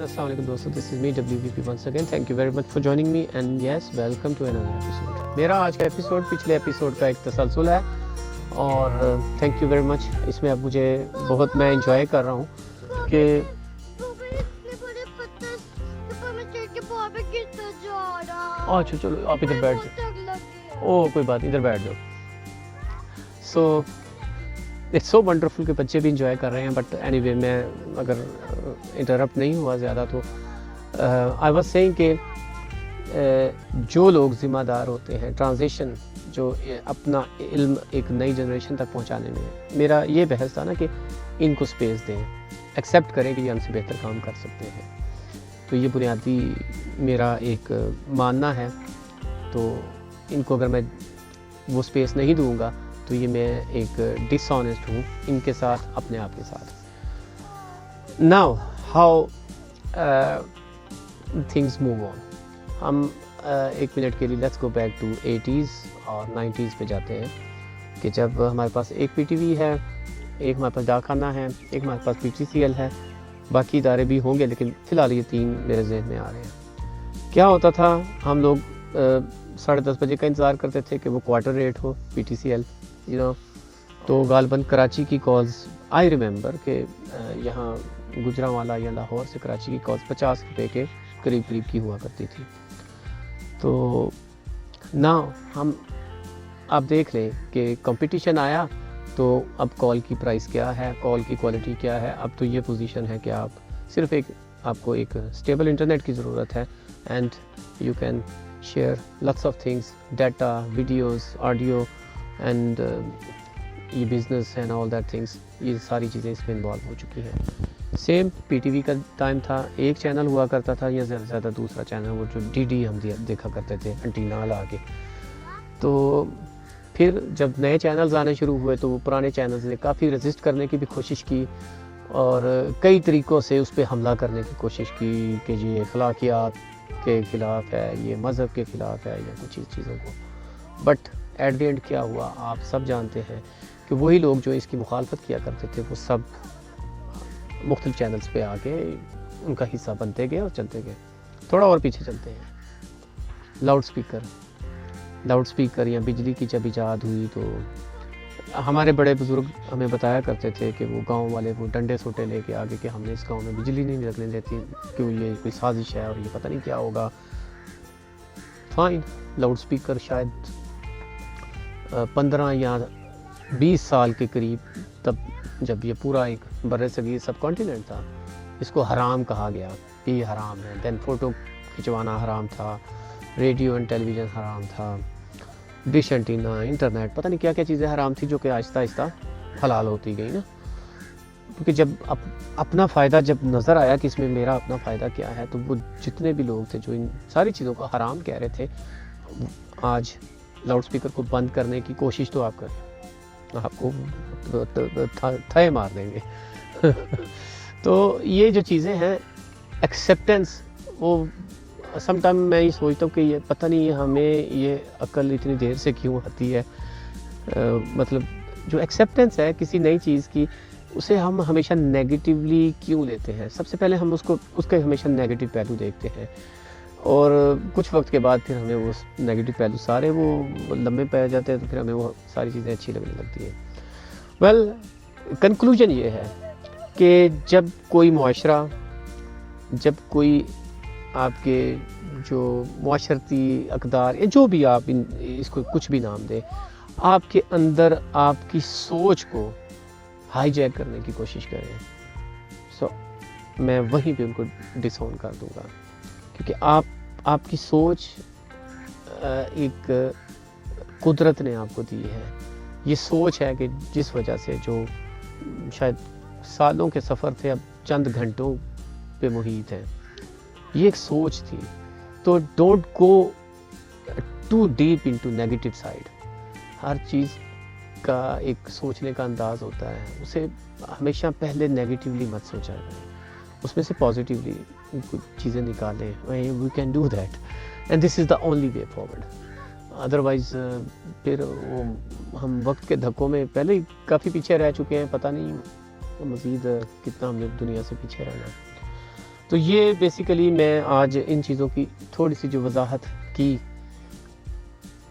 Assalamu alaikum दोस्तों, this is me WVP once again. Thank you very much for joining me and yes, welcome to another episode. मेरा आज का episode पिछले episode का एक तसलसल है और थैंक यू वेरी मच. इसमें अब मुझे बहुत मैं इंजॉय कर रहा हूँ कि अच्छा चलो आप इधर बैठ जाओ. ओह कोई बात, इधर बैठ जाओ. सो इट्स सो वंडरफुल के बच्चे भी इंजॉय कर रहे हैं. बट एनीवे मैं अगर इंटरप्ट नहीं हुआ ज़्यादा तो आई वाज सेइंग कि जो लोग ज़िम्मेदार होते हैं ट्रांजिशन जो अपना इल्म एक नई जनरेशन तक पहुंचाने में, मेरा ये बहस था ना कि इनको स्पेस दें, एक्सेप्ट करें कि ये हमसे बेहतर काम कर सकते हैं. तो ये बुनियादी मेरा एक मानना है. तो इनको अगर मैं वो स्पेस नहीं दूंगा तो ये मैं एक डिसऑनेस्ट हूँ इनके साथ, अपने आप के साथ. Now how things move on. हम एक मिनट के लिए let's go back to 80s और 90s पे जाते हैं कि जब हमारे पास एक पीटीवी है, एक हमारे पास डाकखाना है, एक हमारे पास पीटीसीएल है, बाकी इदारे भी होंगे लेकिन फ़िलहाल ये तीन मेरे जहन में आ रहे हैं. क्या होता था, हम लोग 10:30 बजे का इंतज़ार करते थे कि वो क्वार्टर रेट हो पीटीसीएल, यू नो. तो गालबन कराची की कॉल्स आई रिमेंबर कि यहाँ गुजरांवाला या लाहौर से कराची की कॉल्स 50 रुपये के करीब करीब की हुआ करती थी. तो ना हम आप देख लें कि कंपटीशन आया तो अब कॉल की प्राइस क्या है, कॉल की क्वालिटी क्या है. अब तो ये पोजीशन है कि आप सिर्फ आपको एक स्टेबल इंटरनेट की ज़रूरत है and you can share lots of things, data, videos, audio and ये business and all that things. ये सारी चीज़ें इसमें इन्वॉल्व हो चुकी हैं. सेम पीटीवी का टाइम था, एक चैनल हुआ करता था या ज़्यादा से ज़्यादा दूसरा चैनल, वो जो डीडी हम देखा करते थे एंटीना लगा के. तो फिर जब नए चैनल्स आने शुरू हुए तो वो पुराने चैनल्स ने काफ़ी रेजिस्ट करने की भी कोशिश की और कई तरीक़ों से उस पर हमला करने की कोशिश की कि ये अखलाकियात के ख़िलाफ़ है, ये मज़हब के ख़िलाफ़ है या कुछ चीज़ों को. बट एट द एंड क्या हुआ आप सब जानते हैं कि वही लोग जो इसकी मुखालफत किया करते थे वो सब मुख्तलिफ चैनल्स पे आके उनका हिस्सा बनते गए और चलते गए. थोड़ा और पीछे चलते हैं. लाउड स्पीकर या बिजली की जब इजाद हुई तो हमारे बड़े बुज़ुर्ग हमें बताया करते थे कि वो गांव वाले वो डंडे सोटे लेके आगे कि हमने इस गांव में बिजली नहीं लगने देती क्यों, ये कोई साजिश है और ये पता नहीं क्या होगा. फाइन, लाउड स्पीकर शायद 15 या 20 साल के करीब, तब जब ये पूरा एक बर्र-ए-सगीर सब कॉन्टिनेंट था, इसको हराम कहा गया कि ये हराम है. दैन फ़ोटो खिंचवाना हराम था, रेडियो एंड टेलीविज़न हराम था, डिश एंटीना, इंटरनेट, पता नहीं क्या क्या चीज़ें हराम थी जो कि आहिस्ता आहिस्ता हलाल होती गई ना. क्योंकि जब अपना फ़ायदा जब नज़र आया कि इसमें मेरा अपना फ़ायदा क्या है, तो वो जितने भी लोग थे जो इन सारी चीज़ों को हराम कह रहे थे, आज लाउड स्पीकर को बंद करने की कोशिश तो आप करें, आपको थे मार देंगे. तो ये जो चीज़ें हैं एक्सेप्टेंस, वो समटाइम मैं ये सोचता हूँ कि ये पता नहीं हमें ये अक्ल इतनी देर से क्यों आती है. मतलब जो एक्सेप्टेंस है किसी नई चीज़ की, उसे हम हमेशा नेगेटिवली क्यों लेते हैं. सबसे पहले हम उसके हमेशा नेगेटिव पहलू देखते हैं और कुछ वक्त के बाद फिर हमें वो नेगेटिव पहलू सारे वो लंबे पड़ जाते हैं तो फिर हमें वो सारी चीज़ें अच्छी लगने लगती हैं. वेल कंक्लूजन ये है कि जब कोई मुआशरा, जब कोई आपके जो मुआशरती अक़दार या जो भी आप इसको कुछ भी नाम दें, आपके अंदर आपकी सोच को हाईजैक करने की कोशिश करें, सो मैं वहीं पे उनको डिसऑन कर दूंगा. क्योंकि आपकी सोच एक कुदरत ने आपको दी है. ये सोच है कि जिस वजह से जो शायद सालों के सफ़र थे अब चंद घंटों पे मुहित हैं, ये एक सोच थी. तो don't go too deep into negative side. हर चीज़ का एक सोचने का अंदाज़ होता है, उसे हमेशा पहले नेगेटिवली मत सोचा करें, उसमें से पॉजिटिवली कुछ चीज़ें निकालें. We can do that and this is the only way forward. Otherwise फिर वो हम वक्त के धक्कों में पहले ही काफ़ी पीछे रह चुके हैं, पता नहीं मज़ीद कितना हमने दुनिया से पीछे रहना है. تو یہ بیسیکلی میں آج ان چیزوں کی تھوڑی سی جو وضاحت کی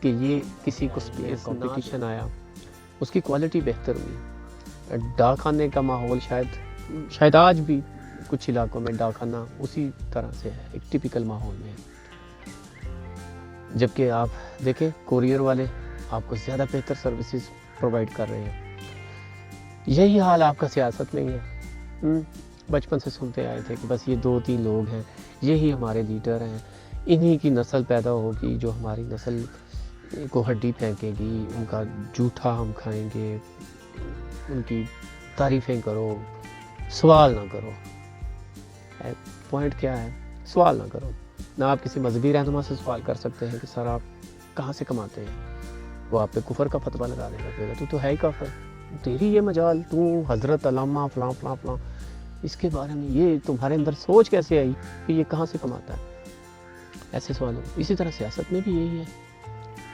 کہ یہ کسی کو کمپٹیشن آیا اس کی کوالٹی بہتر ہوئی. ڈاک خانے کا ماحول شاید آج بھی کچھ علاقوں میں ڈاک خانہ اسی طرح سے ہے, ایک ٹپیکل ماحول میں ہے. جبکہ آپ دیکھیں کوریئر والے آپ کو زیادہ بہتر سروسز پرووائڈ کر رہے ہیں. یہی حال آپ کا سیاست میں ہی ہے. بچپن سے سنتے آئے تھے کہ بس یہ 2-3 لوگ ہیں, یہی ہمارے لیڈر ہیں, انہی کی نسل پیدا ہوگی جو ہماری نسل کو ہڈی پھینکے گی, ان کا جھوٹا ہم کھائیں گے, ان کی تعریفیں کرو, سوال نہ کرو. پوائنٹ کیا ہے؟ سوال نہ کرو. نہ آپ کسی مذہبی رہنما سے سوال کر سکتے ہیں کہ سر آپ کہاں سے کماتے ہیں, وہ آپ پہ کفر کا فتویٰ لگا دے گا, تو ہے ہی کافر, تیری یہ مجال, تو حضرت علامہ فلاں فلاں فلاں, اس کے بارے میں یہ تمہارے اندر سوچ کیسے آئی کہ یہ کہاں سے کماتا ہے؟ ایسے سوال ہو. اسی طرح سیاست میں بھی یہی ہے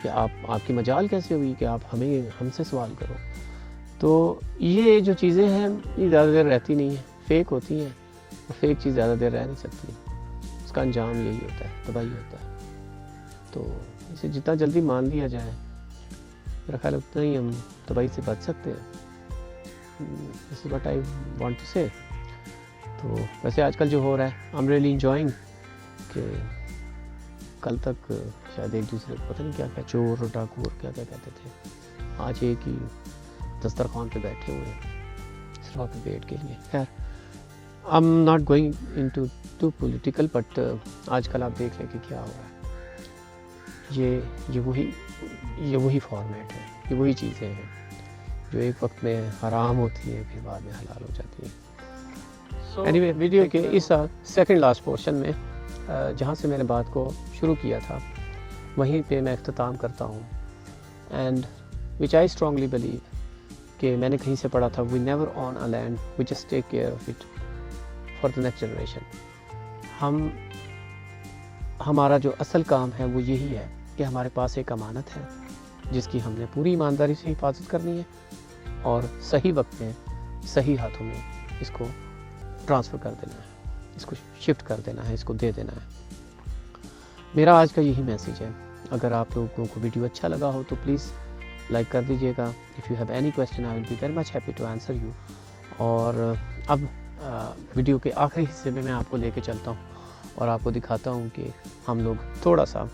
کہ آپ کی مجال کیسے ہوئی کہ آپ ہم سے سوال کرو. تو یہ جو چیزیں ہیں یہ زیادہ دیر رہتی نہیں ہیں, فیک ہوتی ہیں, اور فیک چیز زیادہ دیر رہ نہیں سکتی. اس کا انجام یہی ہوتا ہے, تباہی ہوتا ہے. تو اسے جتنا جلدی مان لیا جائے میرا خیال اتنا ہی ہم تباہی سے بچ سکتے ہیں. This is what I want to say. تو ویسے آج کل جو ہو رہا ہے I'm really enjoying کہ کل تک شاید ایک دوسرے کو پتہ نہیں کیا کیا چور اور ڈاکو اور کیا کیا کہتے تھے, آج ایک ہی دسترخوان پہ بیٹھے ہوئے ہیں صرف آپ ڈیبیٹ کے لیے. خیر I'm not going into too political but آج کل آپ دیکھ لیں کہ کیا ہو رہا ہے. یہ وہی فارمیٹ ہے, یہ وہی چیزیں ہیں جو ایک وقت میں حرام ہوتی ہیں پھر بعد میں حلال ہو جاتی ہیں. اینی ویڈیو کے اس سیکنڈ لاسٹ پورشن میں جہاں سے میں نے بات کو شروع کیا تھا وہیں پہ میں اختتام کرتا ہوں. And which I strongly believe کہ میں نے کہیں سے پڑھا تھا we never own a land we just take care of it for the next generation. ہمارا جو اصل کام ہے وہ یہی ہے کہ ہمارے پاس ایک امانت ہے جس کی ہم نے پوری ایمانداری سے حفاظت کرنی ہے اور صحیح وقت میں صحیح ہاتھوں میں اس کو ٹرانسفر کر دینا ہے, اس کو شفٹ کر دینا ہے, اس کو دے دینا ہے. میرا آج کا یہی میسیج ہے. اگر آپ لوگوں کو ویڈیو اچھا لگا ہو تو پلیز لائک کر دیجیے گا. If you have any question I will be very much happy to answer you. اور اب ویڈیو کے آخری حصے میں آپ کو لے کے چلتا ہوں اور آپ کو دکھاتا ہوں کہ ہم لوگ تھوڑا سا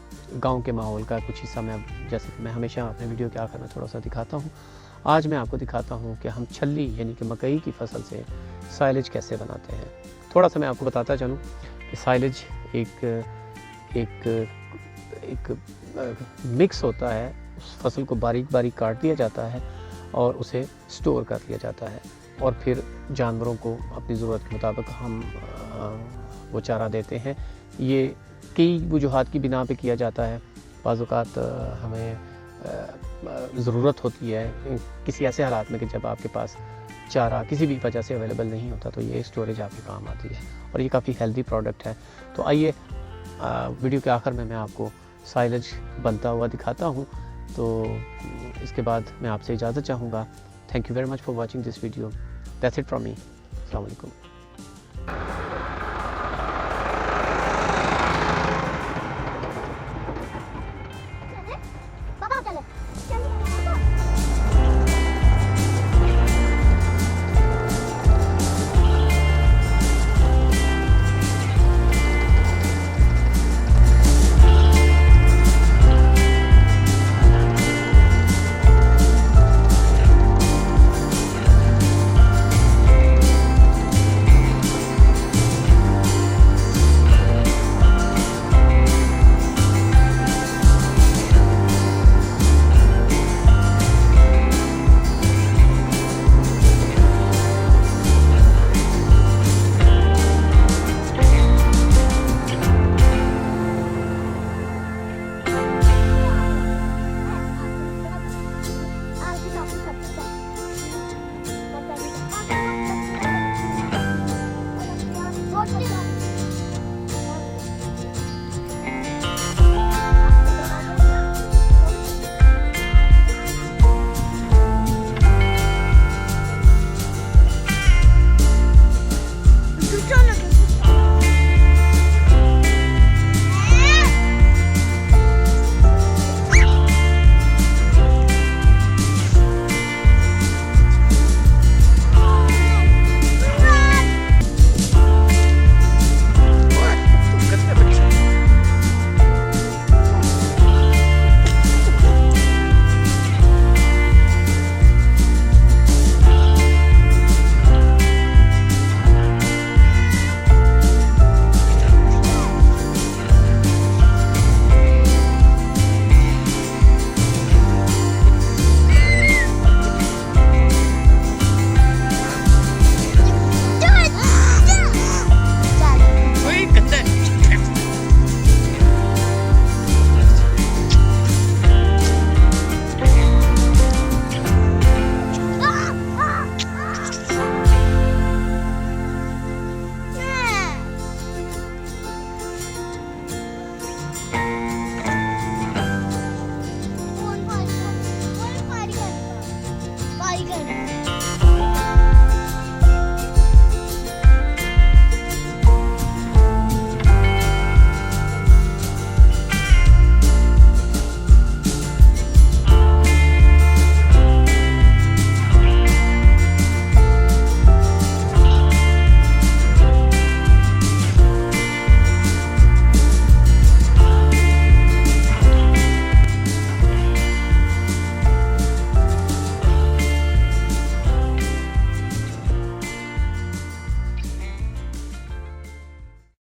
گاؤں کے ماحول کا کچھ حصہ میں, جیسے کہ میں ہمیشہ اپنے ویڈیو کے آخر میں تھوڑا سا دکھاتا ہوں, آج میں آپ کو دکھاتا ہوں کہ ہم چھلی یعنی کہ مکئی کی فصل سے سائلج کیسے بناتے ہیں. تھوڑا سا میں آپ کو بتاتا چلوں کہ سائلج ایک مکس ہوتا ہے. اس فصل کو باریک باریک کاٹ دیا جاتا ہے اور اسے سٹور کر لیا جاتا ہے اور پھر جانوروں کو اپنی ضرورت کے مطابق ہم وہ چارہ دیتے ہیں. یہ کئی وجوہات کی بنا پہ کیا جاتا ہے. بعض اوقات ہمیں ضرورت ہوتی ہے کسی ایسے حالات میں کہ جب آپ کے پاس چارہ کسی بھی وجہ سے اویلیبل نہیں ہوتا تو یہ اسٹوریج آپ کے کام آتی ہے اور یہ کافی ہیلدی پروڈکٹ ہے. تو آئیے ویڈیو کے آخر میں آپ کو سائلج بنتا ہوا دکھاتا ہوں. تو اس کے بعد میں آپ سے اجازت چاہوں گا. Thank you very much for watching this video. That's it from me. السلام علیکم.